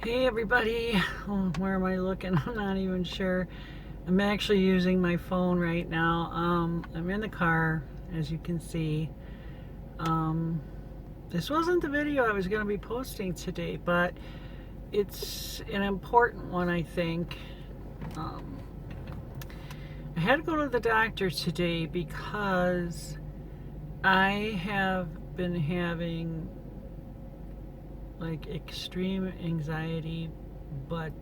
Hey everybody, oh, where am I looking? I'm not even sure. I'm actually using my phone right now. I'm in the car, as you can see. Um, this wasn't the video I was going to be posting today, but it's an important one, I think. Um, I had to go to the doctor today because I have been having like extreme anxiety, but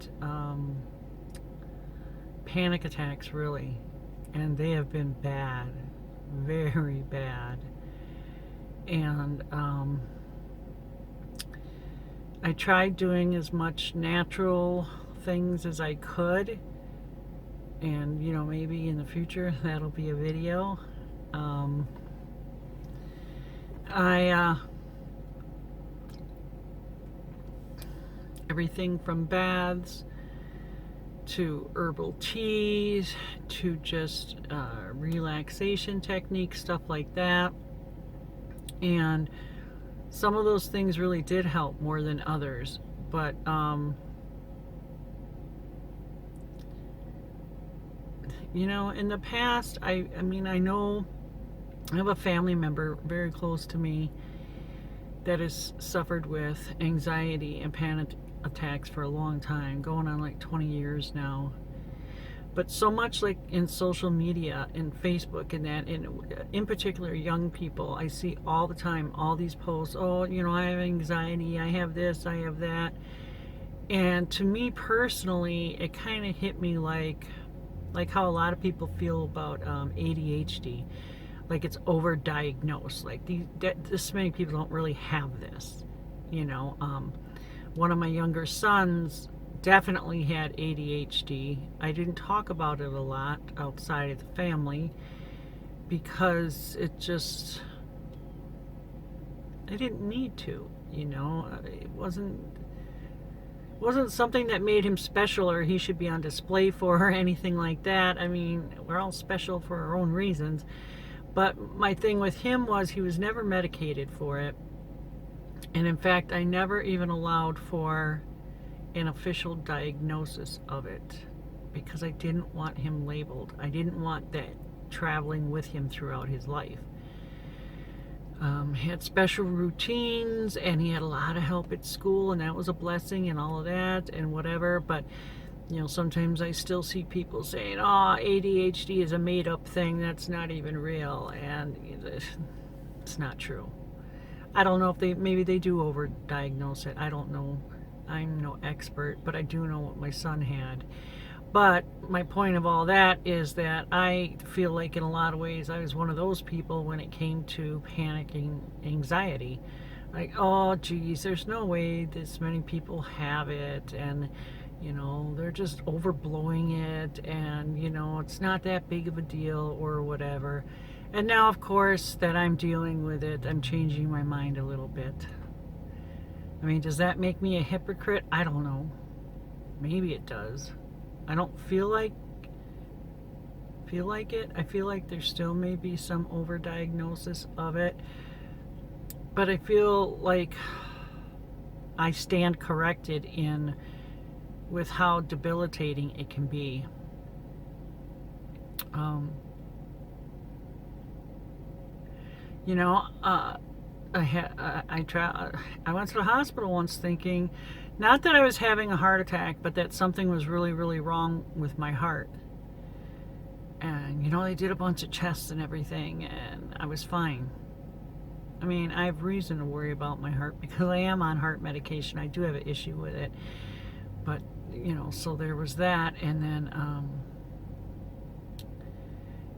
panic attacks, really, and they have been bad, very bad. And I tried doing as much natural things as I could, and maybe in the future that'll be a video. um, I everything from baths to herbal teas to just relaxation techniques, stuff like that. And some of those things really did help more than others. But in the past, I know I have a family member very close to me that has suffered with anxiety and panic attacks for a long time, going on like 20 years now. But so much, like in social media and Facebook and that, in particular young people, I see all the time all these posts. Oh, I have anxiety, I have this, I have that. And to me personally, it kind of hit me like how a lot of people feel about ADHD, like it's overdiagnosed. Like this many people don't really have this. One of my younger sons definitely had ADHD. I didn't talk about it a lot outside of the family because I didn't need to. It wasn't something that made him special or he should be on display for or anything like that. I mean, we're all special for our own reasons. But my thing with him was he was never medicated for it. And in fact, I never even allowed for an official diagnosis of it because I didn't want him labeled. I didn't want that traveling with him throughout his life. He had special routines and he had a lot of help at school, and that was a blessing and all of that and whatever. But sometimes I still see people saying, oh, ADHD is a made-up thing, that's not even real, and it's not true. I don't know if maybe they do overdiagnose it. I don't know. I'm no expert, but I do know what my son had. But my point of all that is that I feel like in a lot of ways I was one of those people when it came to panicking anxiety. Like, oh geez, there's no way this many people have it, and they're just overblowing it, and it's not that big of a deal or whatever. And now, of course, that I'm dealing with it, I'm changing my mind a little bit. I mean, does that make me a hypocrite? I don't know. Maybe it does. I don't feel like it. I feel like there still may be some overdiagnosis of it. But I feel like I stand corrected with how debilitating it can be. I went to the hospital once thinking, not that I was having a heart attack, but that something was really, really wrong with my heart. And they did a bunch of tests and everything, and I was fine. I mean, I have reason to worry about my heart because I am on heart medication. I do have an issue with it. But, so there was that, and then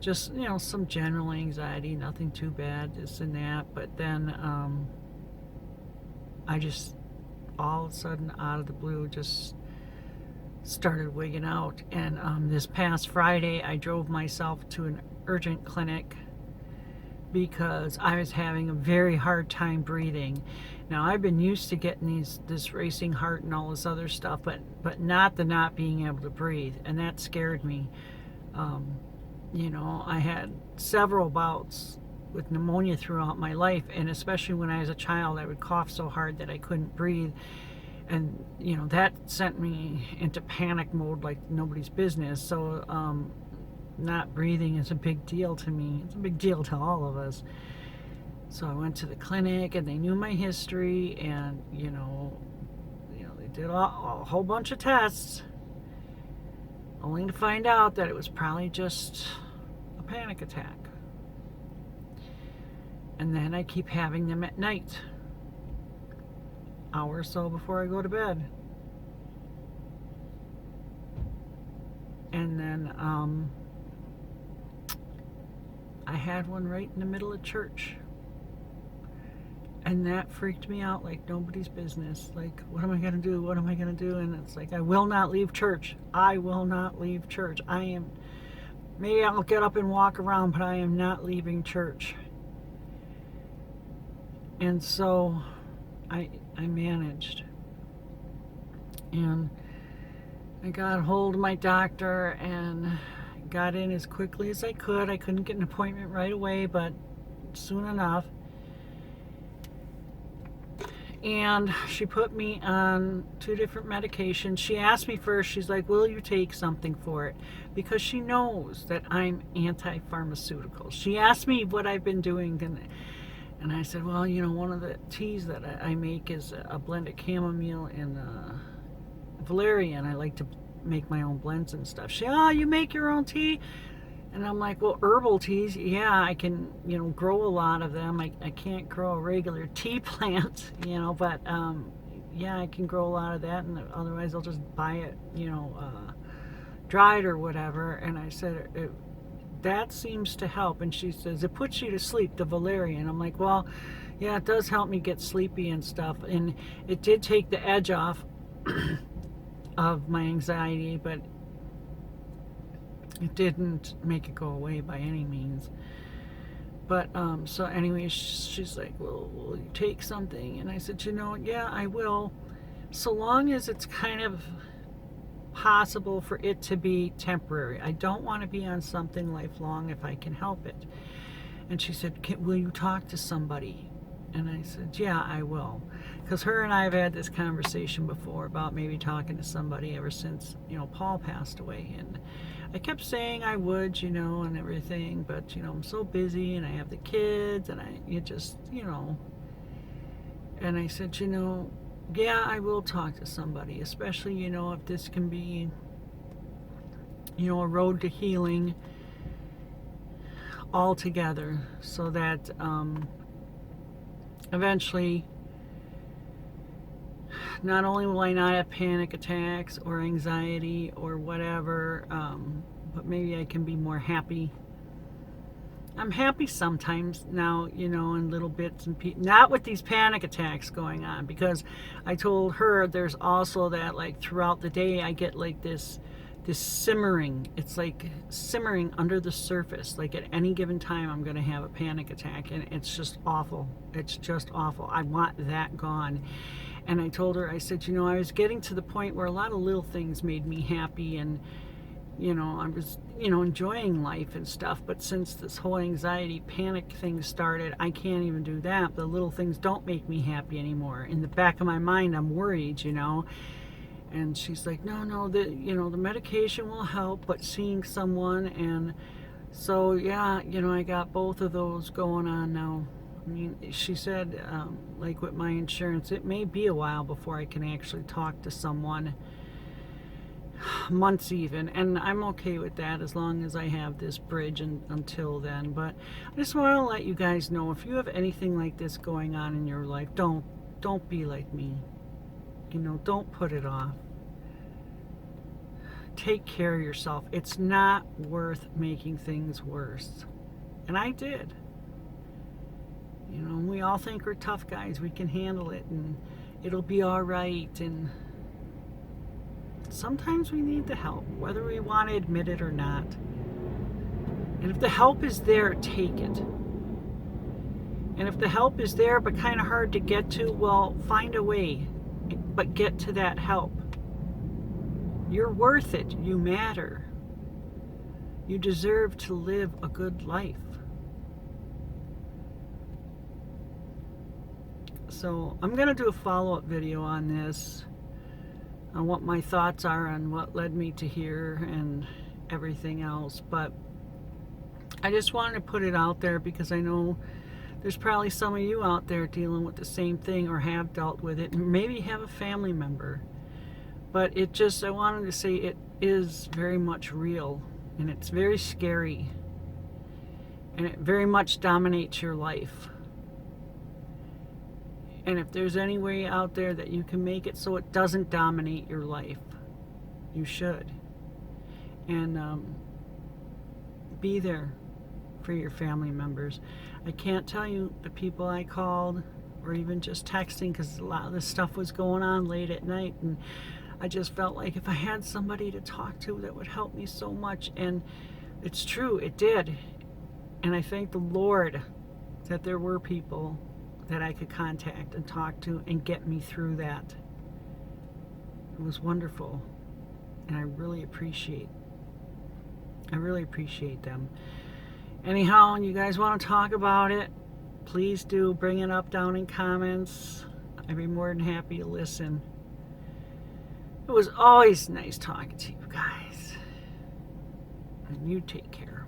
just, some general anxiety, nothing too bad, this and that. But then I just, all of a sudden, out of the blue, just started wigging out. And this past Friday, I drove myself to an urgent clinic because I was having a very hard time breathing. Now, I've been used to getting this racing heart and all this other stuff, but not the not being able to breathe, and that scared me. I had several bouts with pneumonia throughout my life, and especially when I was a child, I would cough so hard that I couldn't breathe. And that sent me into panic mode like nobody's business. So not breathing is a big deal to me. It's a big deal to all of us. So I went to the clinic, and they knew my history, and they did a whole bunch of tests, only to find out that it was probably just a panic attack. And then I keep having them at night, hour or so before I go to bed. And then I had one right in the middle of church. And that freaked me out like nobody's business. Like, what am I going to do? What am I going to do? And it's like, I will not leave church. I will not leave church. Maybe I'll get up and walk around, but I am not leaving church. And so I managed. And I got hold of my doctor and got in as quickly as I could. I couldn't get an appointment right away, but soon enough. And she put me on 2 different medications. She asked me first, she's like, will you take something for it? Because she knows that I'm anti-pharmaceutical. She asked me what I've been doing, and I said, well, one of the teas that I make is a blend of chamomile and valerian. I like to make my own blends and stuff. She, you make your own tea? And I'm like, well, herbal teas, yeah, I can, grow a lot of them. I can't grow a regular tea plant, but yeah, I can grow a lot of that, and otherwise I'll just buy it, dried or whatever. And I said, that seems to help. And she says, it puts you to sleep, the valerian. I'm like, well, yeah, it does help me get sleepy and stuff. And it did take the edge off of my anxiety, but it didn't make it go away by any means. But so anyway, she's like, well, will you take something? And I said, yeah, I will, so long as it's kind of possible for it to be temporary. I don't want to be on something lifelong if I can help it. And she said, will you talk to somebody? And I said, yeah, I will. Because her and I have had this conversation before about maybe talking to somebody ever since, Paul passed away. And I kept saying I would, and everything. But, I'm so busy, and I have the kids, and And I said, yeah, I will talk to somebody, especially, if this can be, a road to healing altogether, so that eventually, not only will I not have panic attacks or anxiety or whatever, but maybe I can be more happy. I'm happy sometimes now, in little bits and pieces. Not with these panic attacks going on, because I told her there's also that, like, throughout the day I get like this simmering. It's like simmering under the surface. Like at any given time I'm going to have a panic attack, and it's just awful. It's just awful. I want that gone. And I told her, I said, I was getting to the point where a lot of little things made me happy, and I was, enjoying life and stuff. But since this whole anxiety panic thing started, I can't even do that. The little things don't make me happy anymore. In the back of my mind, I'm worried, And she's like, no, the medication will help, but seeing someone. And so, yeah, I got both of those going on now. I mean, she said, like with my insurance, it may be a while before I can actually talk to someone, months even, and I'm okay with that as long as I have this bridge until then. But I just want to let you guys know, if you have anything like this going on in your life, don't be like me. Don't put it off. Take care of yourself. It's not worth making things worse. And I did. We all think we're tough guys. We can handle it, and it'll be all right. And sometimes we need the help, whether we want to admit it or not. And if the help is there, take it. And if the help is there but kind of hard to get to, well, find a way, but get to that help. You're worth it. You matter. You deserve to live a good life. So I'm going to do a follow-up video on this, on what my thoughts are on what led me to here and everything else. But I just wanted to put it out there because I know there's probably some of you out there dealing with the same thing or have dealt with it, and maybe have a family member. But it just, I wanted to say it is very much real, and it's very scary, and it very much dominates your life. And if there's any way out there that you can make it so it doesn't dominate your life, you should. And be there for your family members. I can't tell you the people I called, or even just texting, because a lot of this stuff was going on late at night, and I just felt like if I had somebody to talk to, that would help me so much. And it's true, it did. And I thank the Lord that there were people that I could contact and talk to and get me through that. It was wonderful, and I really appreciate them. Anyhow, and you guys want to talk about it, please do bring it up down in comments. I'd be more than happy to listen. It was always nice talking to you guys. And you take care.